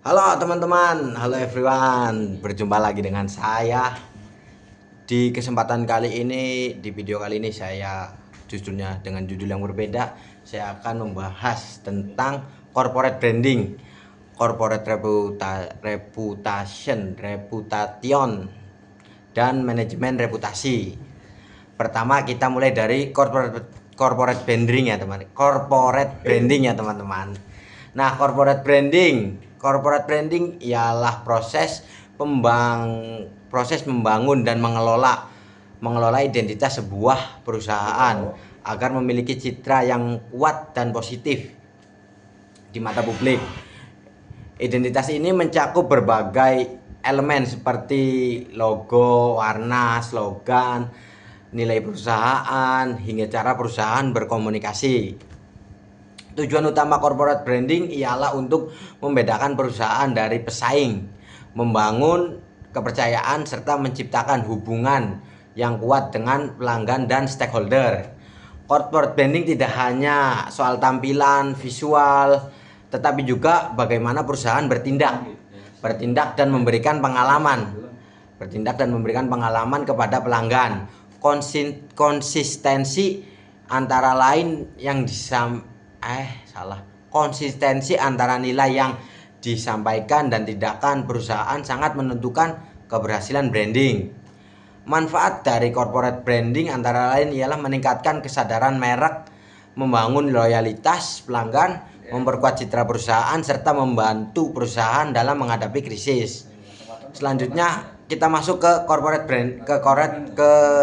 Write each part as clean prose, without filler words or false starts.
Halo teman-teman, halo everyone. Berjumpa lagi dengan saya. Di kesempatan kali ini, di video kali ini saya judulnya dengan judul yang berbeda. Saya akan membahas tentang corporate branding, corporate reputation, dan manajemen reputasi. Pertama kita mulai dari corporate branding ya teman. Corporate branding ya teman-teman. Nah, corporate branding ialah proses membangun dan mengelola identitas sebuah perusahaan agar memiliki citra yang kuat dan positif di mata publik. Identitas ini mencakup berbagai elemen seperti logo, warna, slogan, nilai perusahaan, hingga cara perusahaan berkomunikasi. Tujuan utama corporate branding ialah untuk membedakan perusahaan dari pesaing, membangun kepercayaan serta menciptakan hubungan yang kuat dengan pelanggan dan stakeholder. Corporate branding tidak hanya soal tampilan, visual, tetapi juga bagaimana perusahaan bertindak dan memberikan pengalaman kepada pelanggan. Konsistensi antara nilai yang disampaikan dan tindakan perusahaan sangat menentukan keberhasilan branding. Manfaat dari corporate branding antara lain ialah meningkatkan kesadaran merek, membangun loyalitas pelanggan, memperkuat citra perusahaan, serta membantu perusahaan dalam menghadapi krisis. Selanjutnya kita masuk ke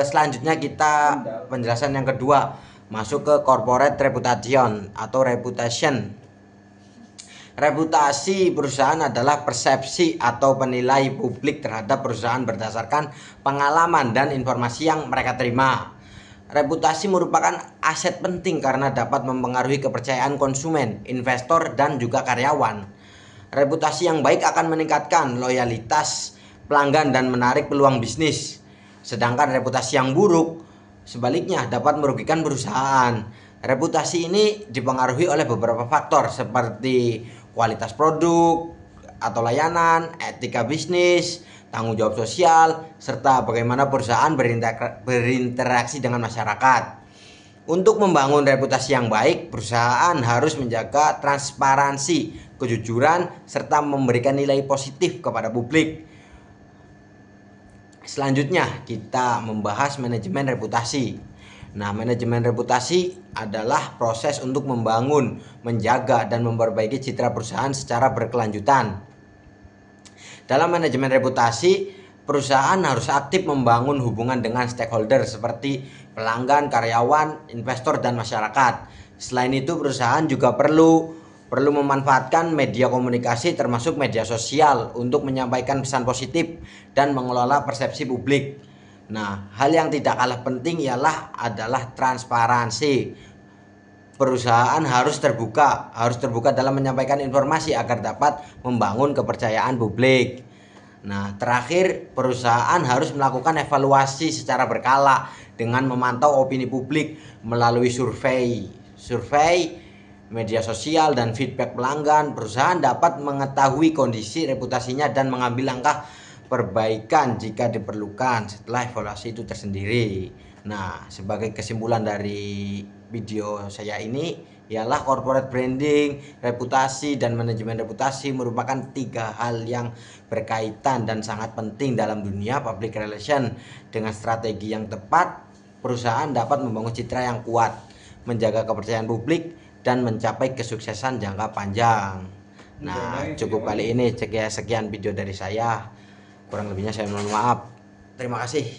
selanjutnya kita penjelasan yang kedua, masuk ke corporate reputation atau reputation. Reputasi perusahaan adalah persepsi atau penilai publik terhadap perusahaan berdasarkan pengalaman dan informasi yang mereka terima. Reputasi merupakan aset penting karena dapat mempengaruhi kepercayaan konsumen, investor, dan juga karyawan. Reputasi yang baik akan meningkatkan loyalitas pelanggan dan menarik peluang bisnis. Sedangkan reputasi yang buruk sebaliknya dapat merugikan perusahaan. Reputasi ini dipengaruhi oleh beberapa faktor seperti kualitas produk atau layanan, etika bisnis, tanggung jawab sosial, serta bagaimana perusahaan berinteraksi dengan masyarakat. Untuk membangun reputasi yang baik, perusahaan harus menjaga transparansi, kejujuran, serta memberikan nilai positif kepada publik. Selanjutnya kita membahas manajemen reputasi. Nah, manajemen reputasi adalah proses untuk membangun, menjaga, dan memperbaiki citra perusahaan secara berkelanjutan. Dalam manajemen reputasi, perusahaan harus aktif membangun hubungan dengan stakeholder seperti pelanggan, karyawan, investor, dan masyarakat. Selain itu, perusahaan juga perlu memanfaatkan media komunikasi termasuk media sosial untuk menyampaikan pesan positif dan mengelola persepsi publik. Nah, hal yang tidak kalah penting adalah transparansi. Perusahaan harus terbuka dalam menyampaikan informasi agar dapat membangun kepercayaan publik. Nah, terakhir, perusahaan harus melakukan evaluasi secara berkala dengan memantau opini publik melalui survei, media sosial, dan feedback pelanggan. Perusahaan dapat mengetahui kondisi reputasinya dan mengambil langkah perbaikan jika diperlukan setelah evaluasi itu tersendiri. Nah, sebagai kesimpulan dari video saya ini ialah corporate branding, reputasi, dan manajemen reputasi merupakan 3 hal yang berkaitan dan sangat penting dalam dunia public relation. Dengan strategi yang tepat, perusahaan dapat membangun citra yang kuat, menjaga kepercayaan publik, dan mencapai kesuksesan jangka panjang. Nah, cukup kali ini sekian video dari saya. Kurang lebihnya saya mohon maaf. Terima kasih.